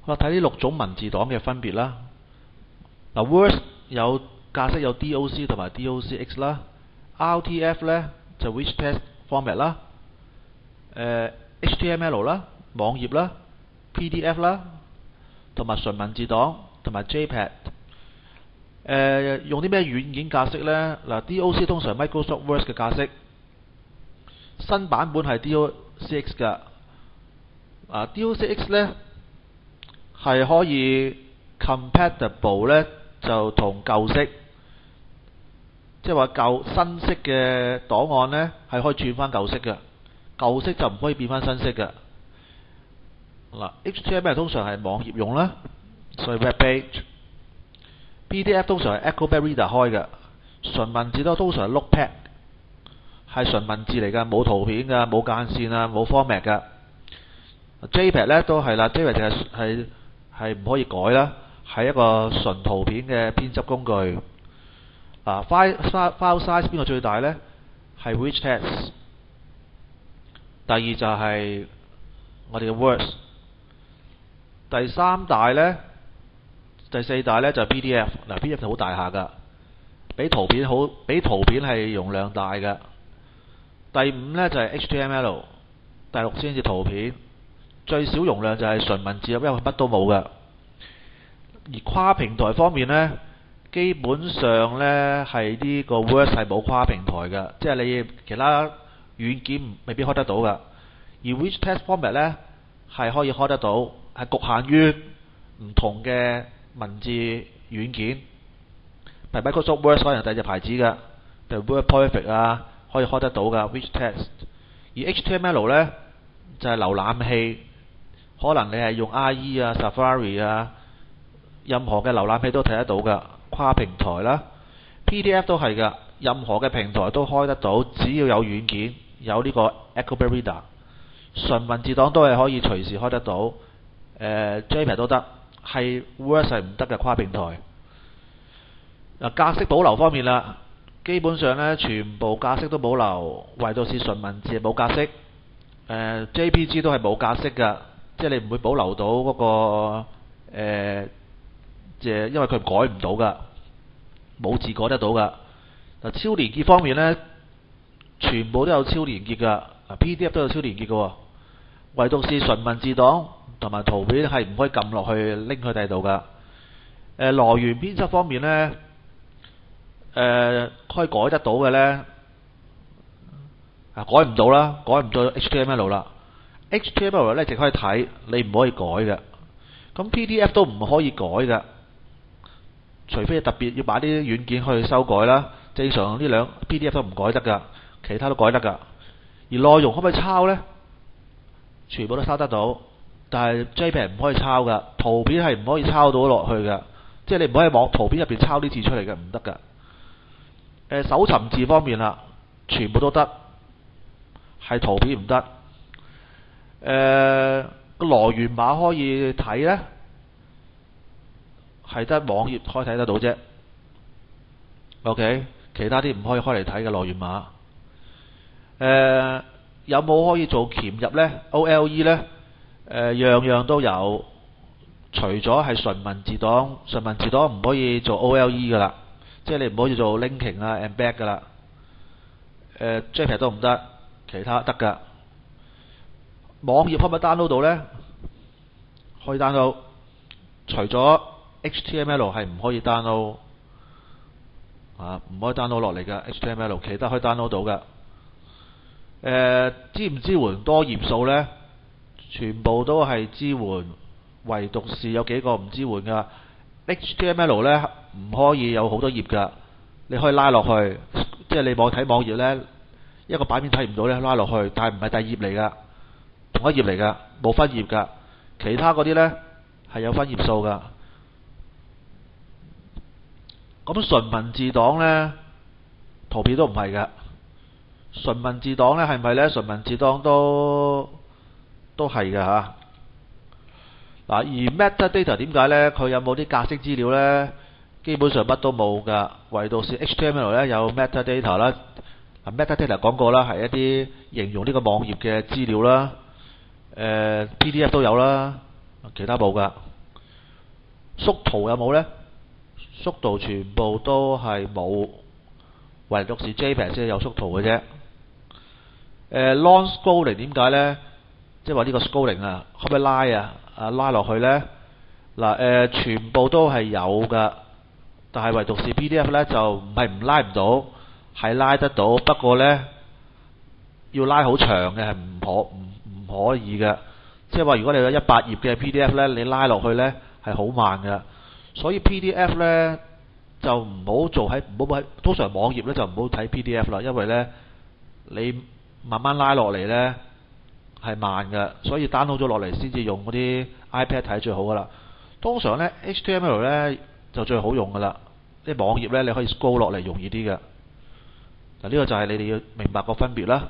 我睇呢6種文字檔嘅分別啦。嗱 ，Word 有格式有 DOC 同埋 DOCX 啦 ，RTF 呢就 Rich Text Format 啦，HTML 啦，網頁啦 ，PDF 啦，同埋純文字檔同埋 JPEG。用啲咩軟件格式呢？嗱，DOC 通常 Microsoft Word 嘅格式，新版本係 DOCX 㗎。DOCX 呢係可以 compatible 呢就同舊式，即係話新式嘅檔案呢係可以轉翻舊式嘅，舊式就唔可以變翻新式嘅。HTML 通常係網頁用啦，所以 Web Page。PDF 通常係 Acrobat Reader 開嘅，純文字都通常係 Notepad，係純文字嚟㗎，冇圖片㗎，冇間線啊，冇 format 㗎。JPEG 呢都係啦 ，JPEG 就係唔可以改啦，係一個純圖片嘅編輯工具。file size 邊個最大呢？係 Rich Text。第二就係我哋嘅 Words。第三大呢？第四大呢就係 PDF， PDF 就好大下㗎，比圖片係容量大㗎。第5呢就係 HTML， 第6先至圖片，最少容量就係純文字，因為乜都冇㗎。而跨平台方面呢，基本上呢係呢個 Word 係冇跨平台㗎，即係你其他軟件未必開得到㗎。而 Rich Text Format 呢係可以開得到，係局限於唔同嘅文字軟件，譬如 Microsoft Word 可能第二隻牌子㗎，譬如 WordPerfect 啊，可以開得到㗎 Rich Text。而 HTML 呢就係瀏覽器，可能你係用 IE 啊、Safari 啊，任何嘅瀏覽器都睇得到㗎，跨平台啦。PDF 都係㗎，任何嘅平台都開得到，只要有軟件，有呢個 Acrobat Reader。純文字檔都係可以隨時開得到，JPEG 都得。係 Word 係唔得嘅跨平台。格式保留方面啦，基本上呢全部格式都保留，唯獨是純文字係冇格式。JPG 都係冇格式㗎，即係你唔會保留到嗰個因為佢改唔到㗎，冇字改得到㗎。超連結方面呢，全部都有超連結㗎，PDF 都有超連結㗎喎，唯獨是純文字檔同埋圖片係唔可以撳落去拎去第二度㗎。來源編輯方面呢，可以改得到嘅呢，改唔到啦，改唔到 HTML 啦。HTML 呢淨可以睇，你唔可以改嘅。咁 PDF 都唔可以改嘅，除非特別要擺啲軟件去修改啦。正常呢兩 PDF 都唔改得㗎，其他都改得㗎。而內容可唔可以抄呢？全部都抄得到。但係 JPEG 唔可以抄㗎，圖片係唔可以抄到落去㗎，即係你唔可以往圖片入邊抄啲字出嚟嘅，唔得㗎。搜尋字方面啦，全部都得，係圖片唔得。個來源碼可以睇呢，係得網頁可以睇得到啫。OK， 其他啲唔可以開嚟睇嘅來源碼。有冇可以做鉗入呢？ OLE 呢？樣樣都有，除咗係純文字檔，純文字檔唔可以做 OLE 㗎啦，即係你唔可以做 linking 啊、embed 㗎啦。JPEG 都唔得，其他得㗎。網頁可唔可以 download 到呢？可以 download，除咗 HTML 係唔可以 download，唔可以 download 落嚟㗎 HTML， 其他可以 download 到㗎。支唔支援多頁數呢？全部都係支援，唯獨是有幾個唔支援㗎。HTML 呢唔可以有好多頁㗎，你可以拉落去，即係你睇網頁呢，一個版面睇唔到呢，拉落去，但係唔係第二頁嚟㗎，同一頁嚟㗎，冇分頁㗎。其他嗰啲呢係有分頁數㗎。咁純文字檔呢，圖片都唔係㗎。純文字檔呢係咪呢？純文字檔都係㗎嚇。而 metadata 點解呢？佢有冇啲格式資料呢？基本上乜都冇㗎，唯獨是 HTML 呢有 metadata 啦。metadata 講過啦，係一啲形容呢個網頁嘅資料啦。PDF 都有啦，其他冇㗎。縮圖有冇呢？縮圖全部都係冇，唯獨是 JPEG 先有縮圖嘅啫。long scrolling 點解呢？即係話呢個 scrolling 啊，可唔可以拉啊？拉落去呢？嗱全部都係有噶，但係唯獨是 PDF 呢，就唔係唔拉唔到，係拉得到，不過呢，要拉好長嘅，係唔可以嘅。即係話如果你有100頁嘅 PDF 呢，你拉落去呢係好慢嘅。所以 PDF 呢，就唔好做喺通常網頁呢就唔好睇 PDF 啦，因為呢，你慢慢拉落嚟呢係慢嘅，所以 download 咗落嚟先至用嗰啲 iPad 睇最好噶啦。通常呢 HTML 呢就最好用噶啦，啲網頁呢你可以 scroll 落嚟容易啲嘅。嗱，呢個就係你哋要明白個分別啦。